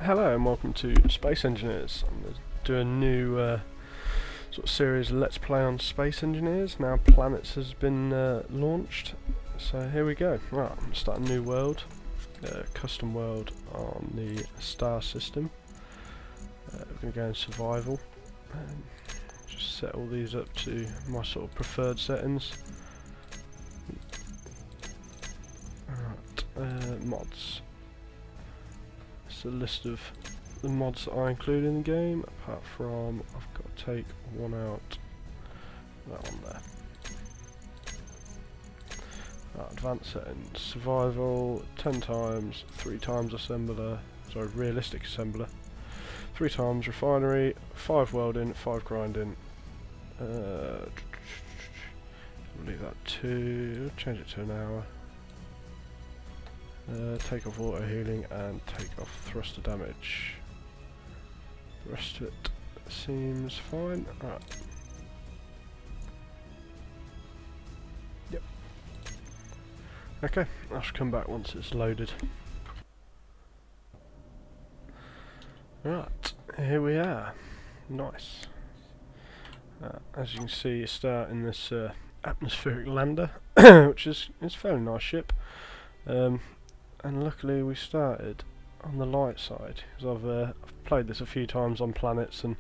Hello and welcome to Space Engineers. I'm going to do a new sort of series of Let's Play on Space Engineers. Now Planets has been launched, so here we go. Right, I'm going to start a new world, custom world on the star system. We're going to go in survival. Just set all these up to my sort of preferred settings. Alright, mods. It's a list of the mods that I include in the game, apart from I've got to take one out, that one there. Advanced settings, survival, 10 times, 3 times assembler, sorry, realistic assembler, 3 times refinery, 5 welding, 5 grinding, leave that to, change it to an hour. Take off auto healing and take off thruster damage. The rest of it seems fine. Alright. Yep. Okay, I shall come back once it's loaded. Right, here we are. Nice. As you can see, you start in this atmospheric lander, which is a fairly nice ship. And luckily we started on the light side, because I've played this a few times on planets and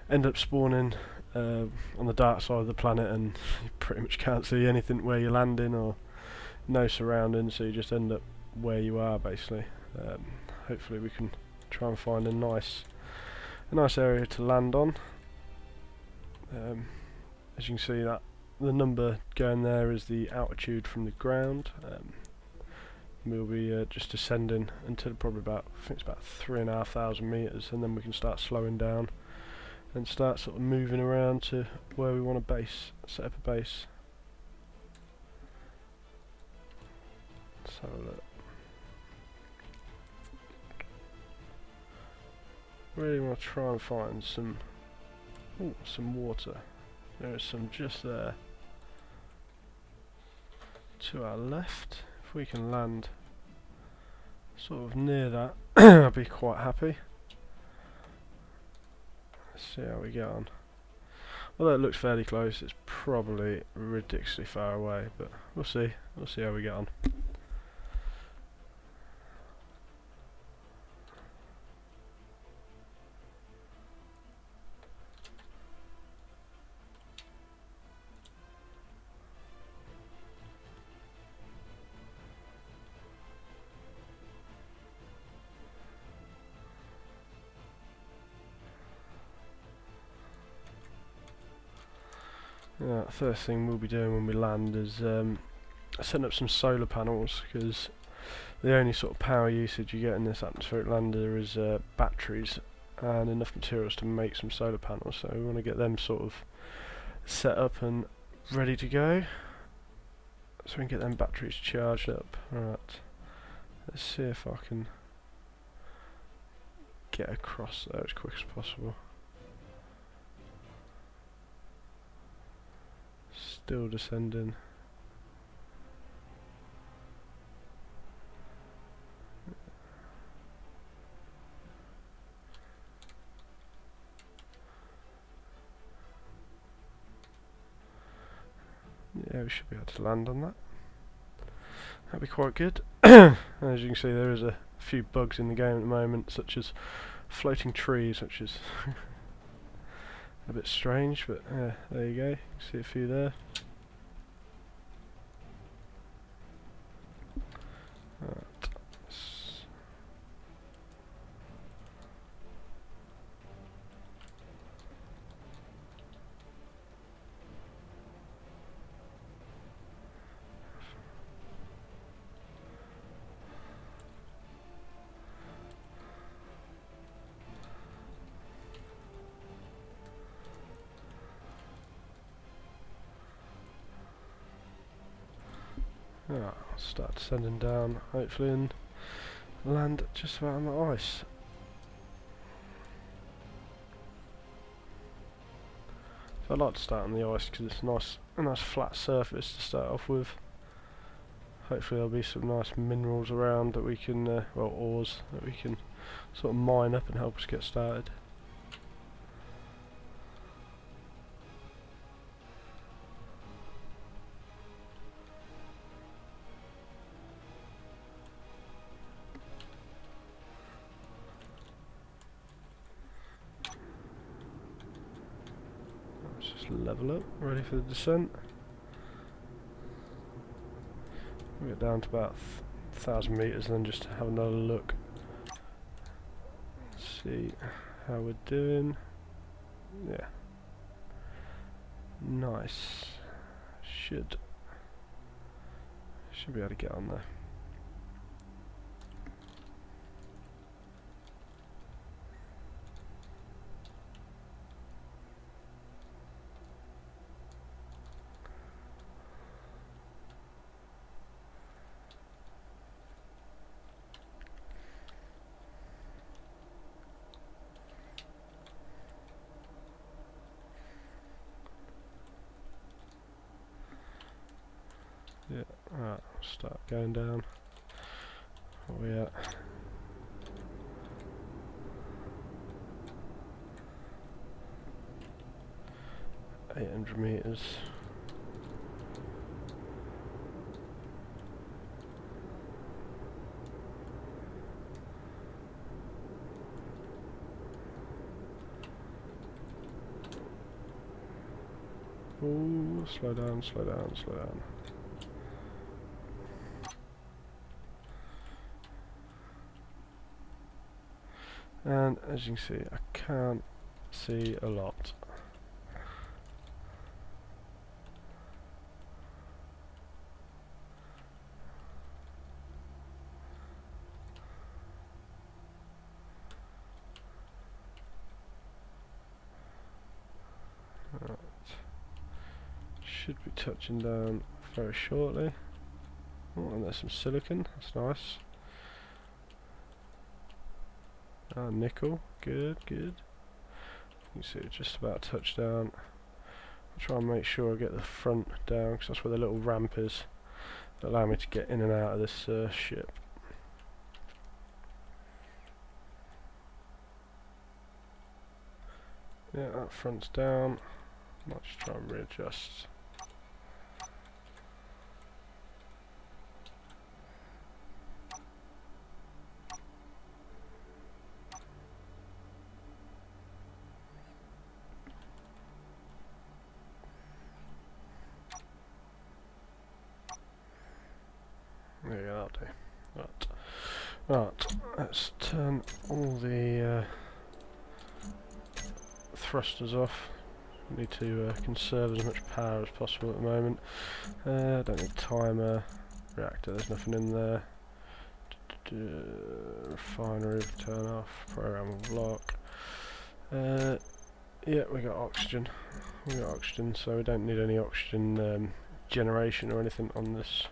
end up spawning on the dark side of the planet, and you pretty much can't see anything where you're landing or no surroundings, so you just end up where you are basically. Hopefully we can try and find a nice area to land on. As you can see, that the number going there is the altitude from the ground. We'll be just descending until probably about, I think it's about 3,500 meters, and then we can start slowing down and start sort of moving around to where we want to set up a base. Let's have a look. Really want to try and find some water. There is some just there to our left. If we can land sort of near that, I'd be quite happy. Let's see how we get on. Although it looks fairly close, it's probably ridiculously far away, but we'll see. We'll see how we get on. First thing we'll be doing when we land is setting up some solar panels, because the only sort of power usage you get in this atmospheric lander is batteries and enough materials to make some solar panels, so we want to get them sort of set up and ready to go so we can get them batteries charged up. Alright, let's see if I can get across there as quick as possible. Still descending. Yeah, we should be able to land on that. That'd be quite good. As you can see, there is a few bugs in the game at the moment, such as floating trees, which is a bit strange, but there you go. You can see a few there. Right. I'll start descending down, hopefully, and land just about on the ice. So I like to start on the ice because it's a nice flat surface to start off with. hopefully there'll be some nice minerals around that we can, well, ores that we can sort of mine up and help us get started. Let's just level up, ready for the descent. We'll get down to about 1,000 meters and then just have another look. See how we're doing. Yeah. Nice. Should be able to get on there. Yeah, alright, start going down. Where are we at? $800 meters. Ooh, slow down, slow down, slow down. And as you can see, I can't see a lot. Right. Should be touching down very shortly. Oh, and there's some silicon, that's nice. Nickel, good, good. You can see it's just about touchdown. I'll try and make sure I get the front down because that's where the little ramp is. That'll allow me to get in and out of this ship. Yeah, that front's down. Might just try and readjust. There you go, that'll do. Right, let's turn all the thrusters off. We need to conserve as much power as possible at the moment. Don't need timer, reactor, there's nothing in there. Refinery, turn off, program block. Yeah, we got oxygen. So we don't need any oxygen generation or anything on this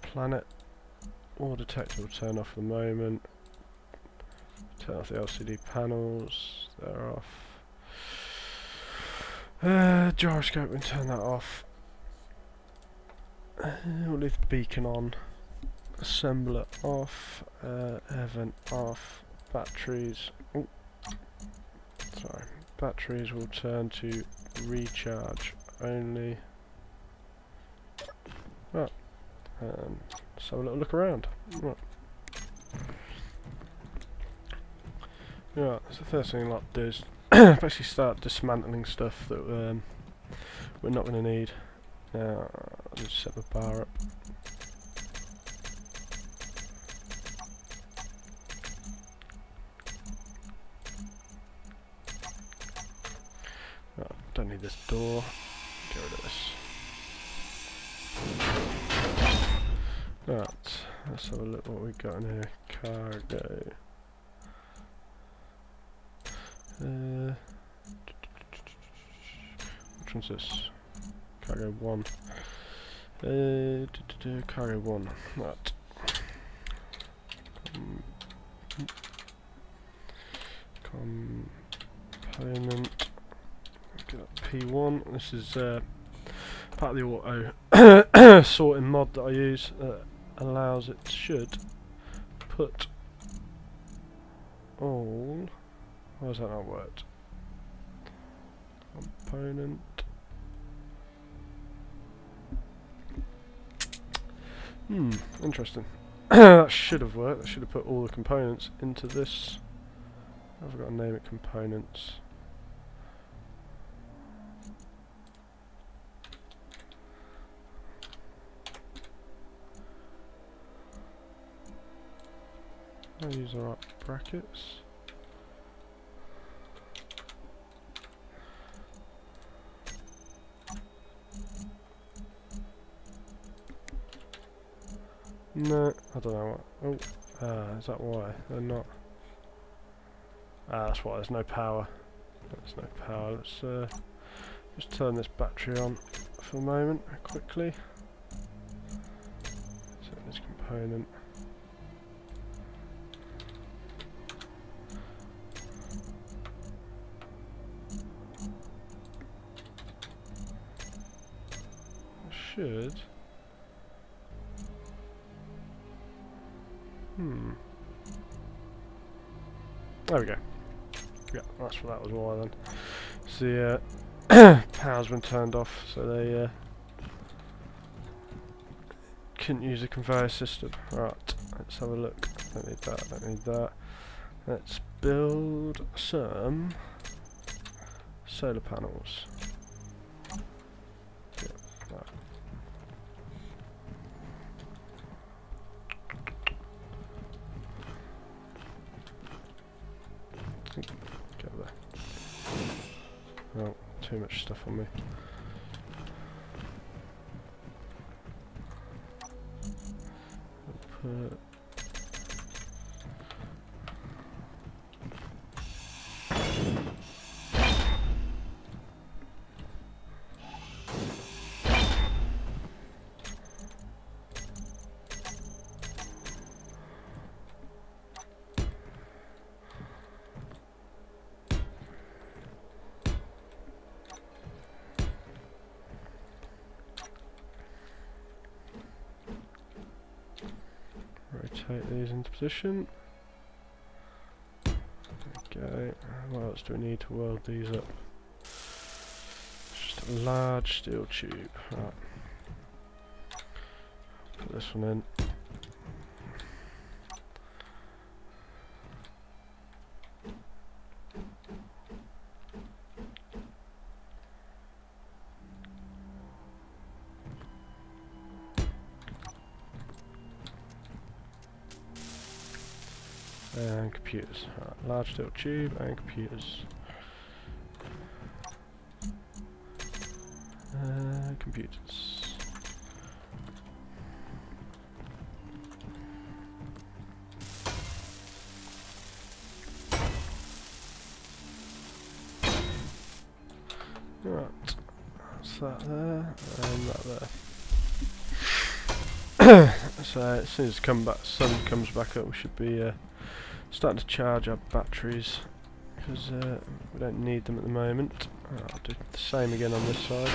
planet. All detector will turn off for the moment. Turn off the LCD panels, they're off. Gyroscope, we can turn that off. We'll leave the beacon on. Assembler off. Air vent off. Batteries. Oh, sorry. Batteries will turn to recharge only. Right. Let's have a little look around. Right. Yeah, so the first thing I'd like to do is basically start dismantling stuff that we're not going to need. Now, I'll just set the bar up. Right, don't need this door. Get rid of this. Right, let's have a look what we got in here. Cargo. Which one's this? Cargo 1. Cargo 1. Right. Component. Get up P1. This is part of the auto sorting mod that I use that allows it should put all. Why has that not worked? Component. Interesting. That should have worked. I should have put all the components into this. I've got to name it components. I'll use the right brackets. No, I don't know what. Oh, is that why? They're not. That's why there's no power. There's no power. Let's just turn this battery on for a moment, quickly. Set this component. Should. There we go. Yeah, that's what that was why then. So the power's been turned off, so they couldn't use the conveyor system. Right, let's have a look. Don't need that, don't need that. Let's build some solar panels. Yeah, that. Go there. Oh, too much stuff on me. Put rotate these into position. Okay, what else do we need to weld these up? Just a large steel tube. Right. Put this one in. And computers. Right, large steel tube and computers. Computers. Right, that's that there, and that there. So as soon as the sun comes back up, we should be starting to charge our batteries, because we don't need them at the moment. I'll do the same again on this side.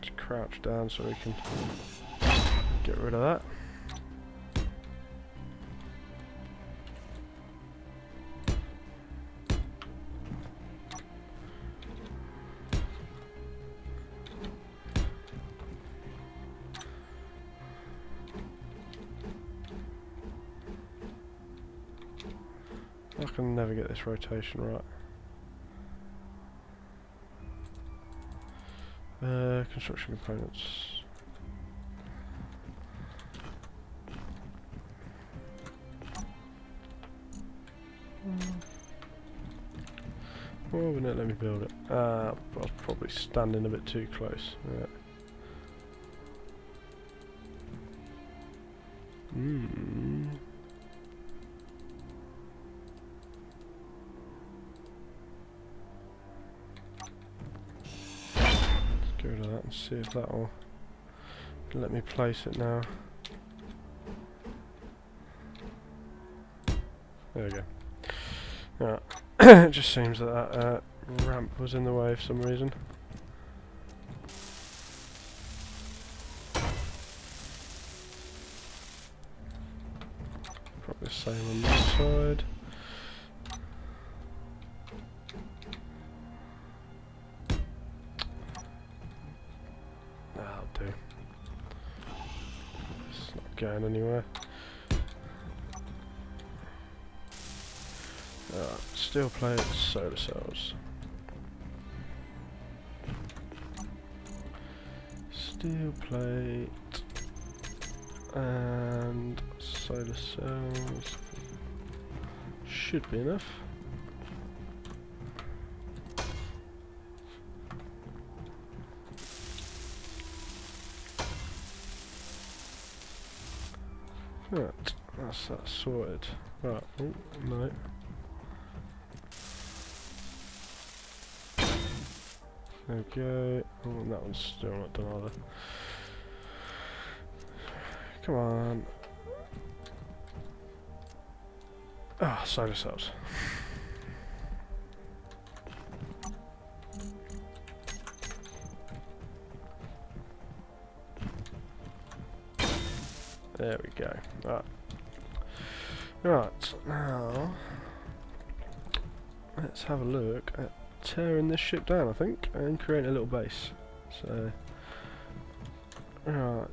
Just crouch down so we can get rid of that. I can never get this rotation right. Construction components. Why wouldn't it let me build it? I was probably standing a bit too close. Yeah. Get rid of that and see if that will let me place it now. There we go. Alright. It just seems that that ramp was in the way for some reason. Exactly the same on this side. That'll do. It's not going anywhere. Steel plate, solar cells. Steel plate and solar cells should be enough. Right, that's that sorted. Right, oh, no. There we go. Oh, and that one's still not done either. Come on. Ah, solar cells. There we go. Right. Right, now let's have a look at tearing this ship down, I think, and creating a little base. So, right.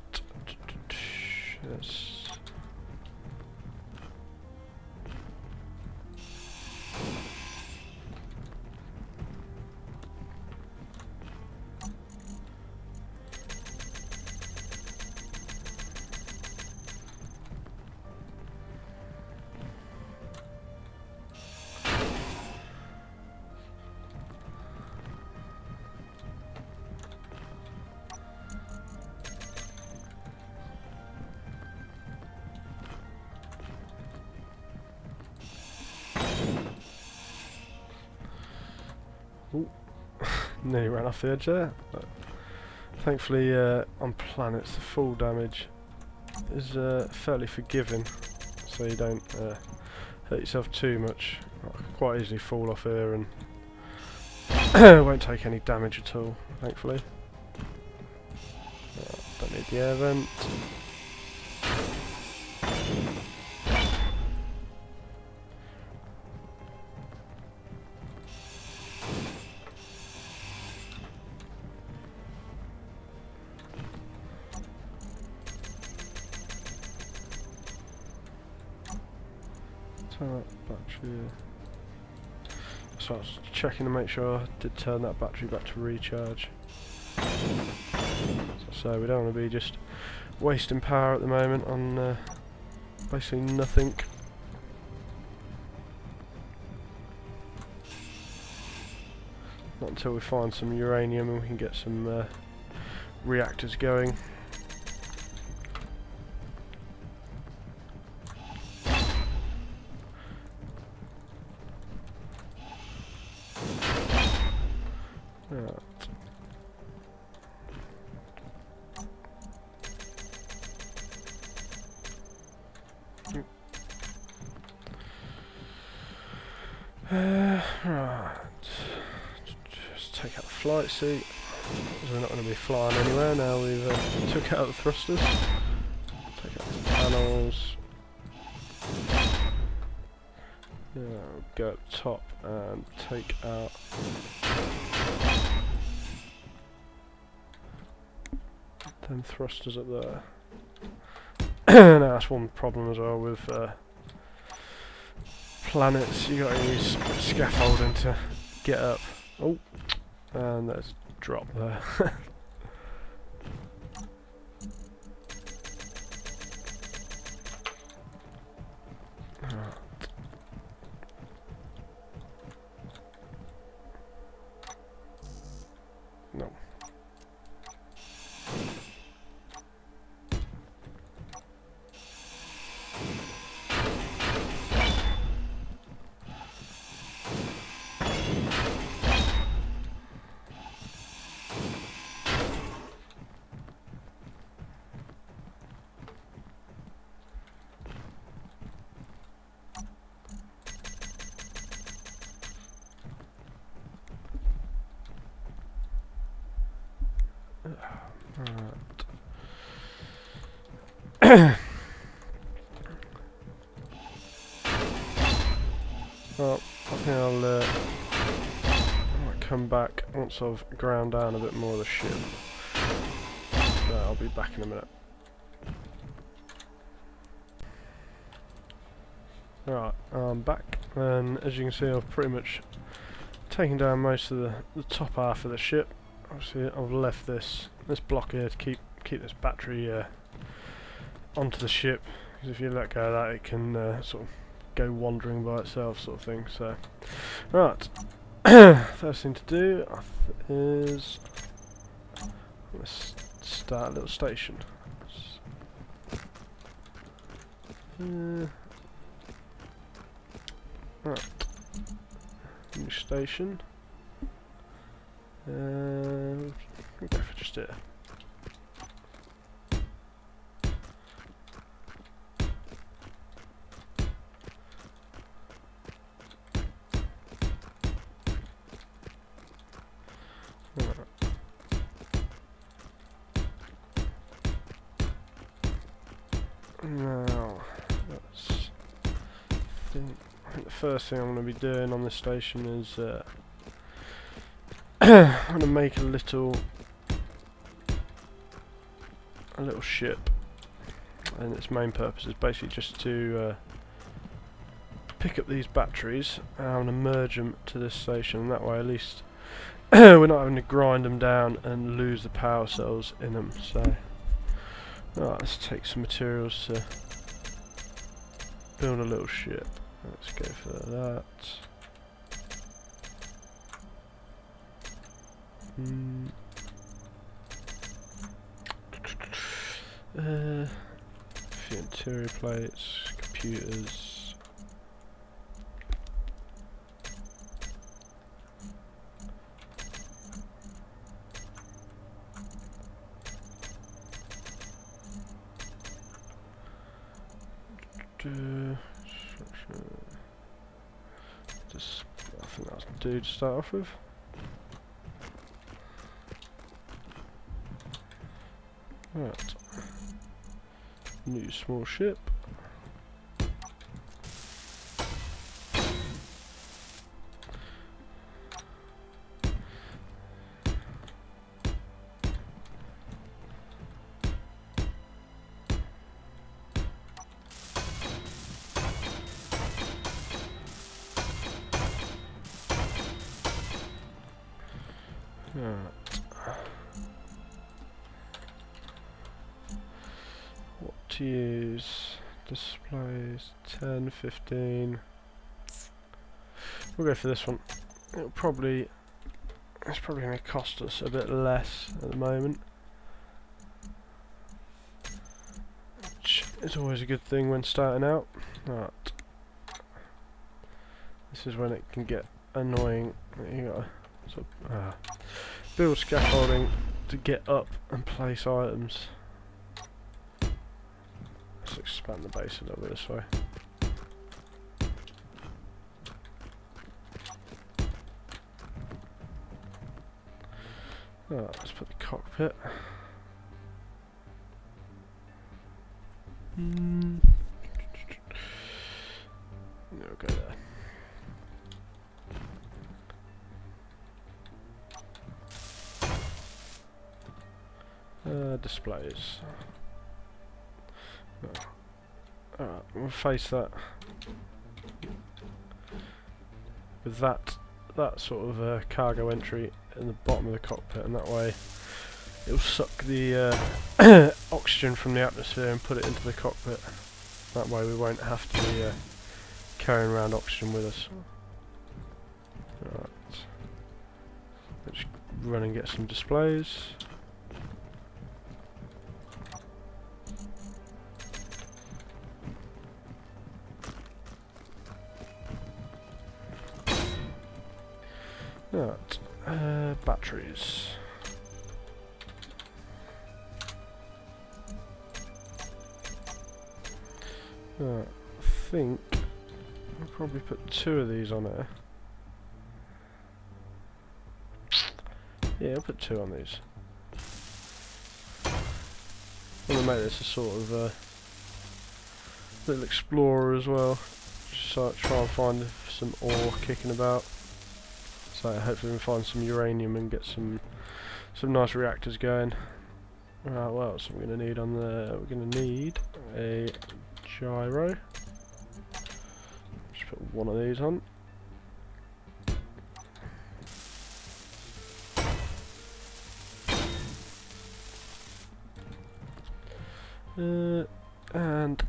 Let's nearly ran off the edge there. But thankfully, on planets, the fall damage is fairly forgiving, so you don't hurt yourself too much. I can quite easily fall off here and won't take any damage at all, thankfully. Don't need the air vent. Turn that battery. So I was checking to make sure I did turn that battery back to recharge. So we don't want to be just wasting power at the moment on basically nothing. Not until we find some uranium and we can get some reactors going. Right, just take out the flight seat, because we're not going to be flying anywhere now we've took out the thrusters. Take out the panels. Yeah, go up top and take out them thrusters up there. Now that's one problem as well with planets, you got to use scaffolding to get up. Oh, and there's a drop there. No. once I've ground down a bit more of the ship. I'll be back in a minute. Right, I'm back, and as you can see I've pretty much taken down most of the top half of the ship. Obviously I've left this block here to keep this battery onto the ship, because if you let go of that it can sort of go wandering by itself, sort of thing. So, right, first thing to do is let's start a little station. Right, new station. We'll go for just here. Now, I think the first thing I'm going to be doing on this station is I'm going to make a little ship, and its main purpose is basically just to pick up these batteries and merge them to this station, and that way at least we're not having to grind them down and lose the power cells in them. So, right, let's take some materials to build a little ship. Let's go for that. A few interior plates, computers. Just, I think that's do to start off with. Right, new small ship. What to use? Displays 10, 15. We'll go for this one. It's probably going to cost us a bit less at the moment, which is always a good thing when starting out. Right. This is when it can get annoying. You gotta sort of, build scaffolding to get up and place items. Let's expand the base a little bit this way. Let's put the cockpit. There we go there. Displays. Alright, we'll face that with that sort of cargo entry in the bottom of the cockpit, and that way it'll suck the oxygen from the atmosphere and put it into the cockpit. That way we won't have to be carrying around oxygen with us. Right. Let's run and get some displays. Right, batteries. Right, I think I'll probably put 2 of these on there. Yeah, I'll put 2 on these. I'm gonna make this a sort of little explorer as well. Just try and find some ore kicking about. So So hopefully we can find some uranium and get some nice reactors going. Right, what else are we going to need on there? We're going to need a gyro. Just put one of these on. And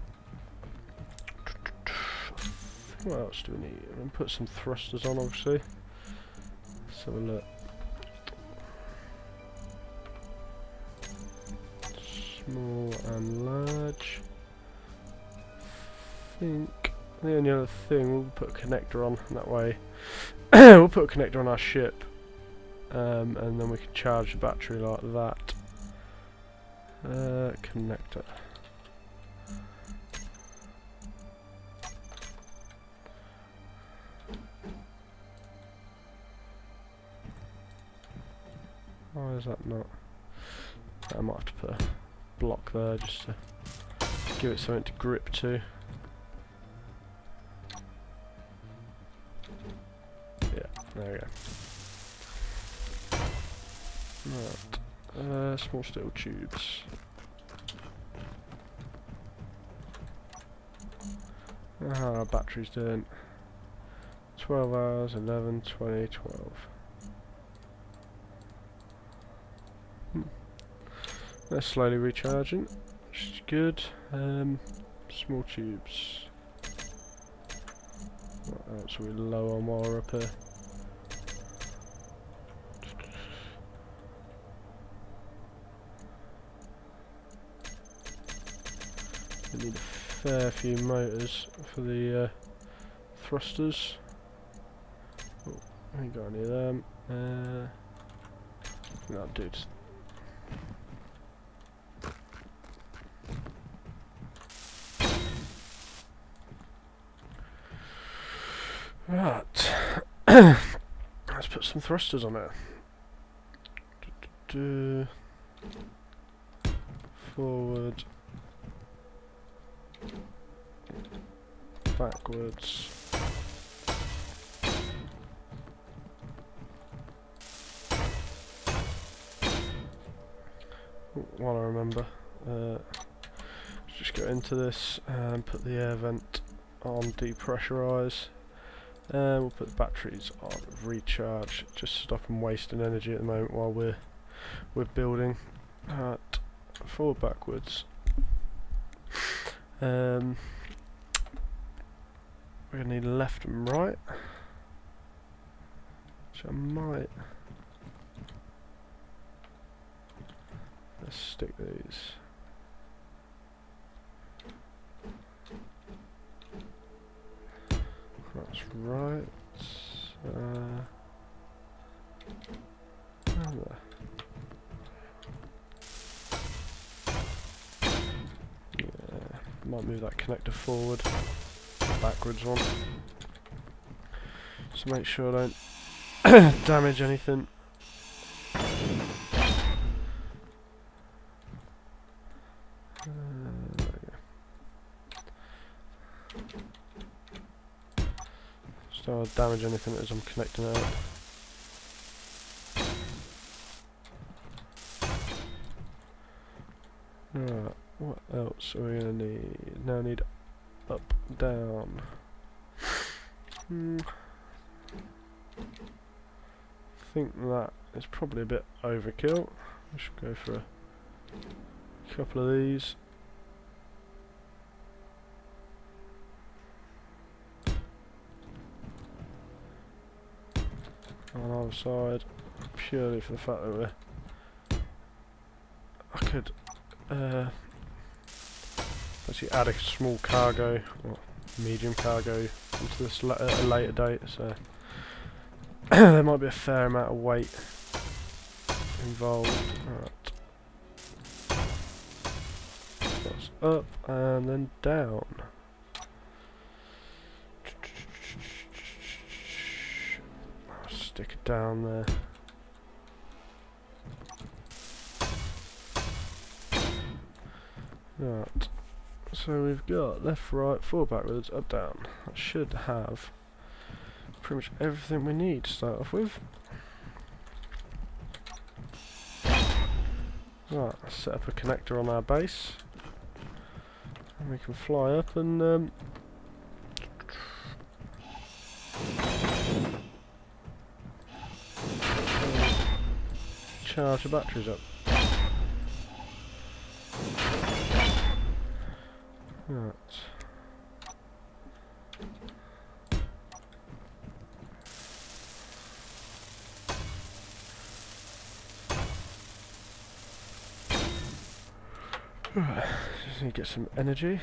what else do we need? I'm going to put some thrusters on, obviously. Let's have a look. Small and large. I think the only other thing, we'll put a connector on, and that way we'll put a connector on our ship, and then we can charge the battery like that. Connector. Why is that not? I might have to put a block there just to give it something to grip to. Yeah, there we go. Right, small steel tubes. How our battery's doing? 12 hours, 11, 20, 12. They're slowly recharging, which is good. Small tubes. What else are we low on while we're up here? We need a fair few motors for the thrusters. Oh, I ain't got any of them. No, dude. Right. Let's put some thrusters on it. Forward. Backwards. While I remember, let's just go into this and put the air vent on depressurise. And we'll put the batteries on recharge, just to stop them wasting energy at the moment while we're building. Forward, backwards. We're gonna need left and right, which I might. Let's stick these. That's right. Yeah, might move that connector forward, backwards one, so make sure I don't damage anything. So I'll damage anything as I'm connecting it up. Right, what else are we going to need? Now I need up, down. I think that is probably a bit overkill. I should go for a couple of these. On the other side, purely for the fact that I could actually add a small cargo or medium cargo into this at a later date, so there might be a fair amount of weight involved. Right. That's up and then down. Stick it down there. Right, so we've got left, right, forward, backwards, up, down. That should have pretty much everything we need to start off with. Right, let's set up a connector on our base. And we can fly up and charge the batteries up. Right. Right, just need to get some energy.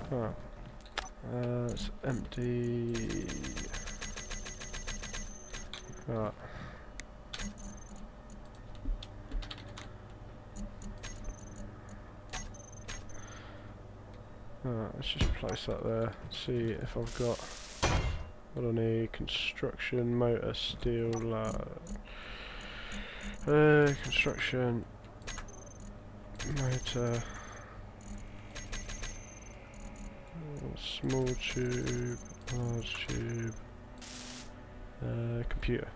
Right, let's empty. Right. Right, let's just place that there. See if I've got what I need. Construction, motor, steel, construction, motor, small tube, large tube, computer.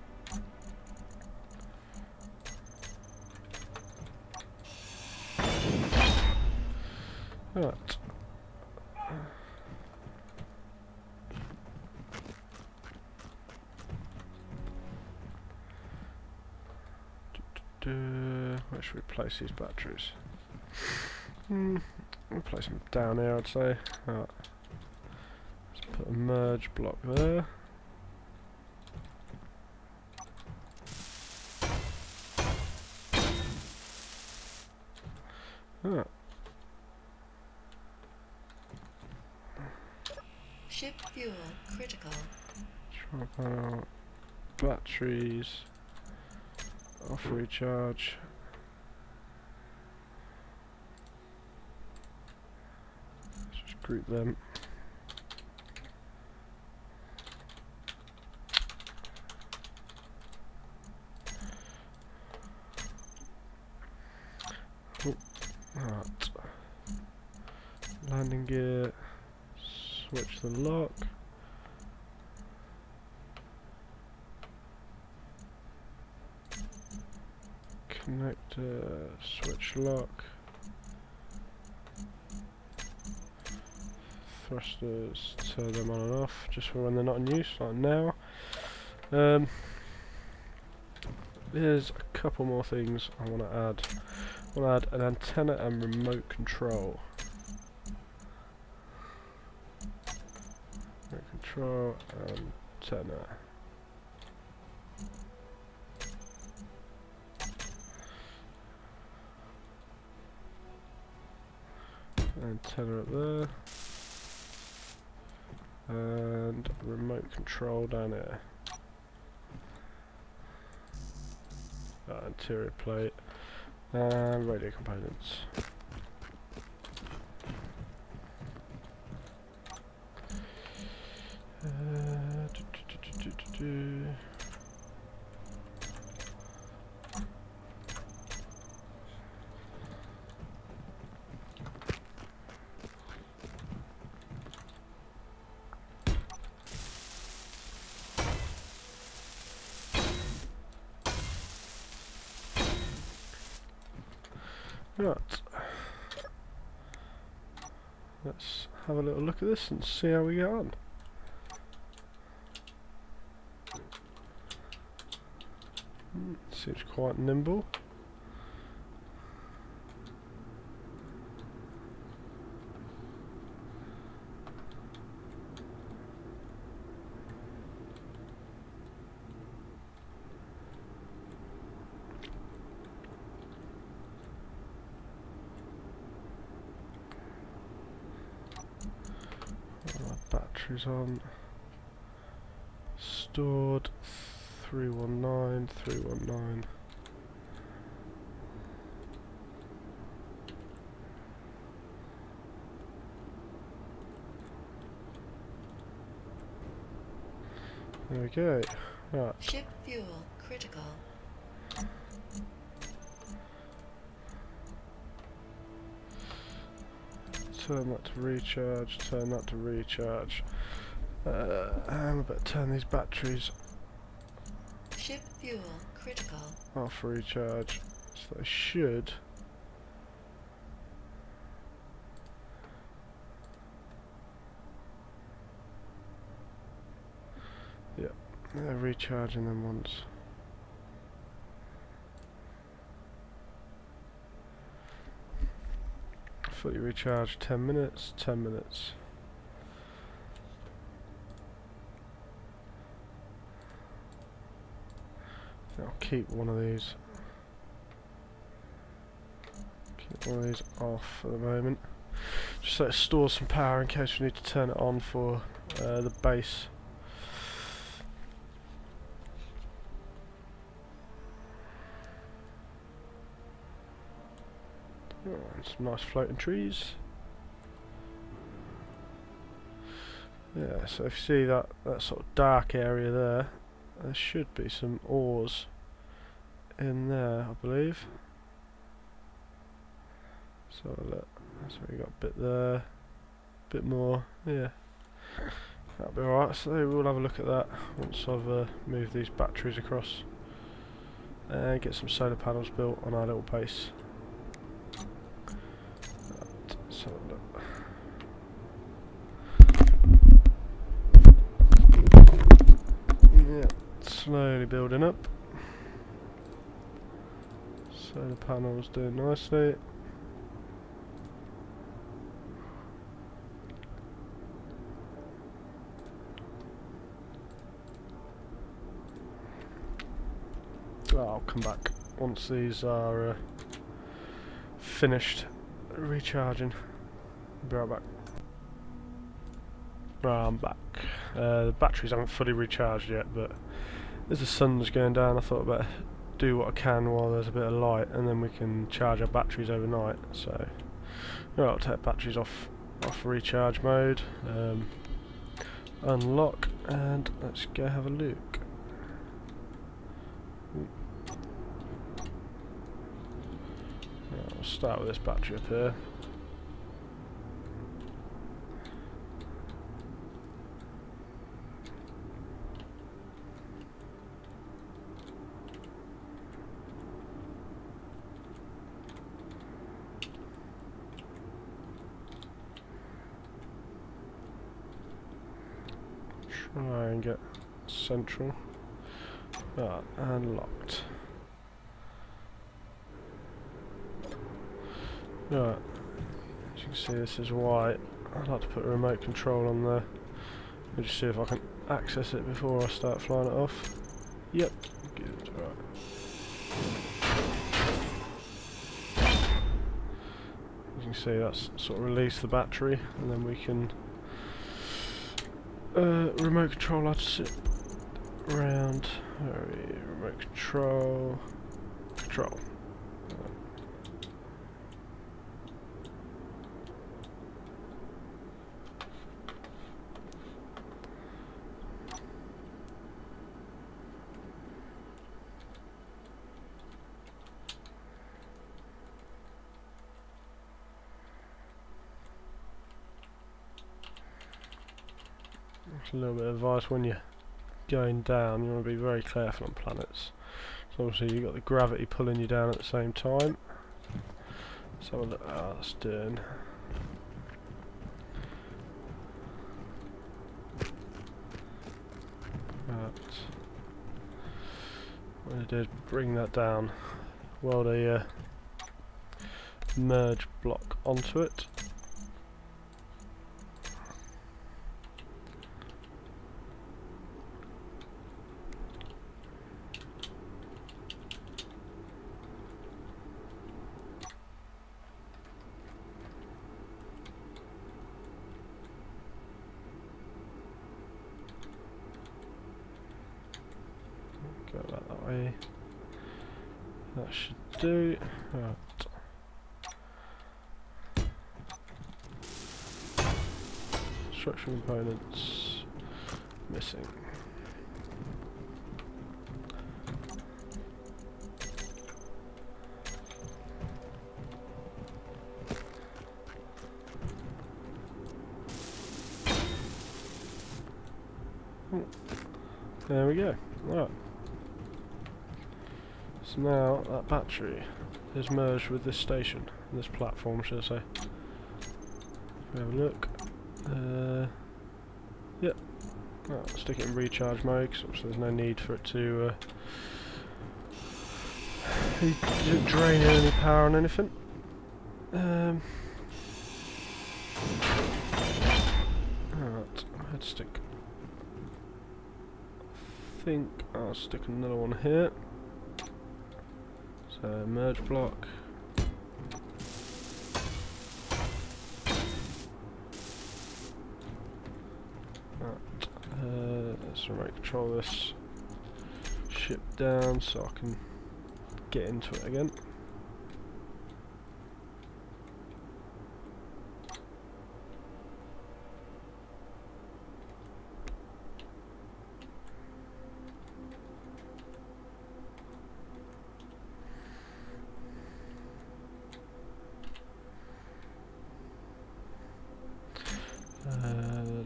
Right. Where should we place these batteries? We'll place them down here, I'd say. Right. Let's put a merge block there. Right. Ship fuel critical. Batteries off recharge. Let's just group them. Oh, right. Landing gear. Switch the lock. Connector, switch lock. Thrusters, turn them on and off just for when they're not in use, like now. There's a couple more things I want to add. I want to add an antenna and remote control. Remote control, antenna. Antenna up there. And remote control down here. Interior plate. And radio components. Right. Let's have a little look at this and see how we get on. Seems quite nimble. Batteries on. Stored 319, 319. There we go. Right. Ship fuel critical. Turn that to recharge, turn that to recharge. And we better turn these batteries Ship fuel critical. off recharge. So they should. Yep, they're recharging them once. Fully recharged, 10 minutes, 10 minutes. I'll keep one of these. Keep one of these off for the moment. Just so it stores some power in case we need to turn it on for the base. Oh, and some nice floating trees. Yeah, so if you see that sort of dark area there, there should be some ores in there, I believe. So look, that's where you got a bit there, bit more, yeah. That'll be alright, so we'll have a look at that once I've moved these batteries across and get some solar panels built on our little base. Right, so look. Yeah, slowly building up. Solar panels doing nicely. I'll come back once these are finished recharging. Be right back. Right, I'm back. The batteries haven't fully recharged yet, but as the sun's going down I thought I'd better do what I can while there's a bit of light, and then we can charge our batteries overnight. So right, I'll take batteries off recharge mode, unlock, and let's go have a look. Right, I'll start with this battery up here. Try and get central. Right, and locked. Right, as you can see this is white. I'd like to put a remote control on there. Let me just see if I can access it before I start flying it off. Yep, good, right. As you can see that's sort of released the battery, and then we can remote control how to sit around. Remote control. A little bit of advice: when you're going down, you want to be very careful on planets. So obviously you've got the gravity pulling you down at the same time. So look how that's doing. Right. What I did, bring that down, weld a merge block onto it. Go that way. That should do. Right. Structural components missing. There we go. Right. So now that battery is merged with this station, this platform, should I say. If we have a look. Yep. Right, stick it in recharge mode, because obviously there's no need for it to drain any power on anything. Alright, I'd stick. I think I'll stick another one here. So merge block. Let's remote control this ship down so I can get into it again.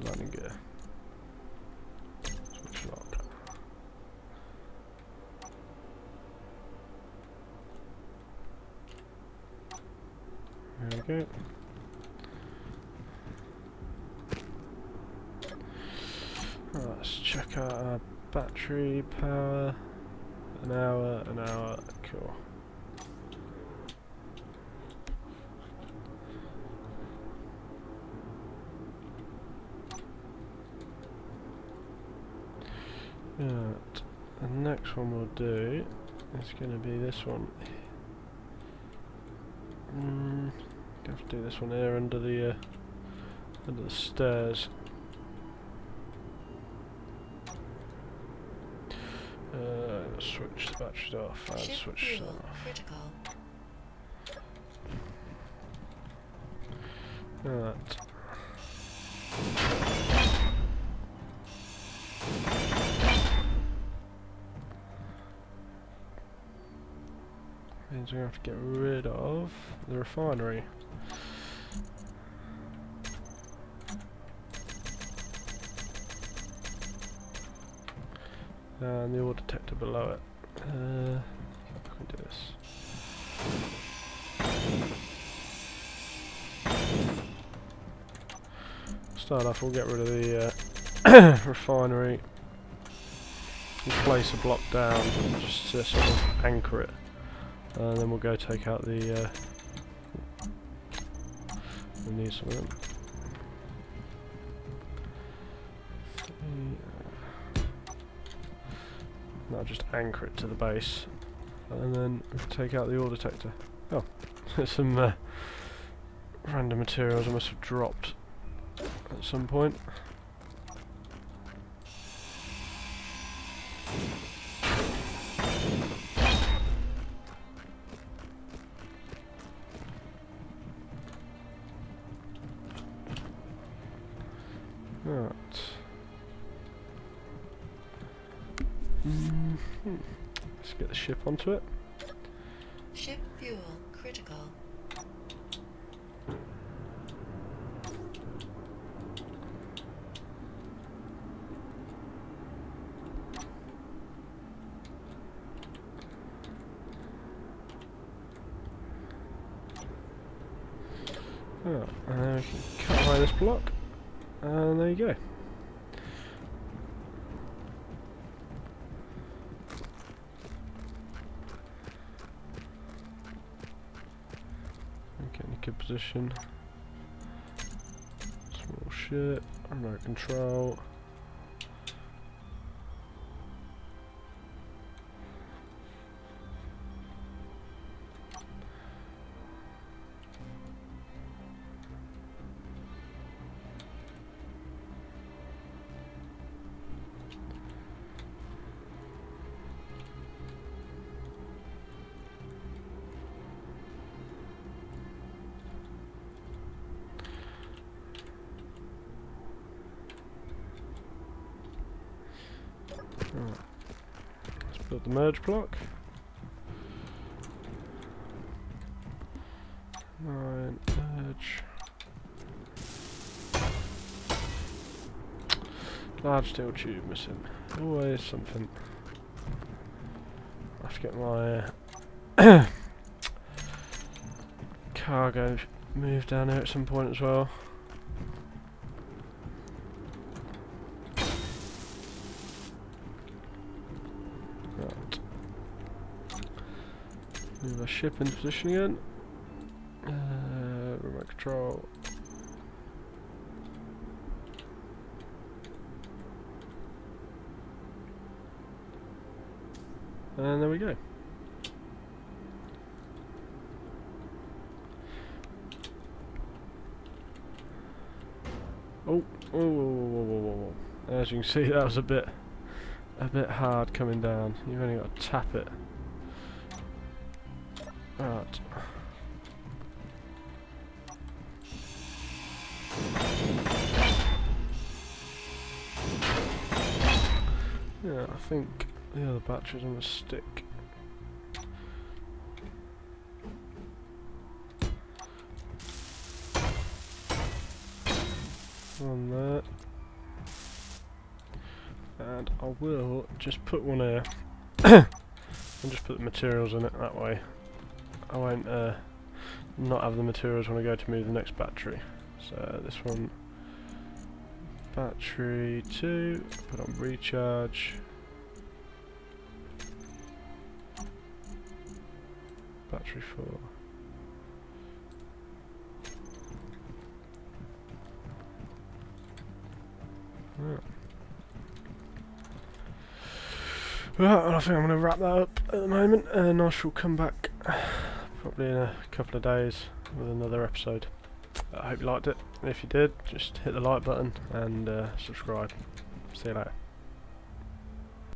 Landing gear. Switch lock. There we go. Right, let's check out our battery power. An hour, cool. Right, the next one we'll do is going to be this one. Have to do this one here under the stairs. Switch the batteries off and Ship switch that fuel off. critical. Right. Means we're going to have to get rid of the refinery. And the ore detector below it. I can do this. Start off, we'll get rid of the refinery and place a block down just to sort of anchor it. And then we'll go take out the. We need some of them. Now just anchor it to the base, and then we can take out the ore detector. Oh, there's some random materials I must have dropped at some point. Right. Let's get the ship onto it. Ship fuel critical. Oh, and then we can cut away this block, and there you go. Get in a good position. Small ship, remote control. Right. Let's build the merge block. 9 merge. Large steel tube missing. Always something. I have to get my cargo moved down here at some point as well. Right. Move our ship into position again. Remote control. And there we go. Oh, whoa, whoa, whoa, whoa, whoa, whoa. As you can see, that was a bit hard coming down. You've only got to tap it. Right. Yeah, I think the other battery's on the stick. On there. And I will just put one here. And just put the materials in it, that way I won't not have the materials when I go to move the next battery. So this one, battery 2, put on recharge. Battery 4. Right. Right, well, I think I'm going to wrap that up at the moment, and I shall come back probably in a couple of days with another episode. I hope you liked it. If you did, just hit the like button and subscribe. See you later.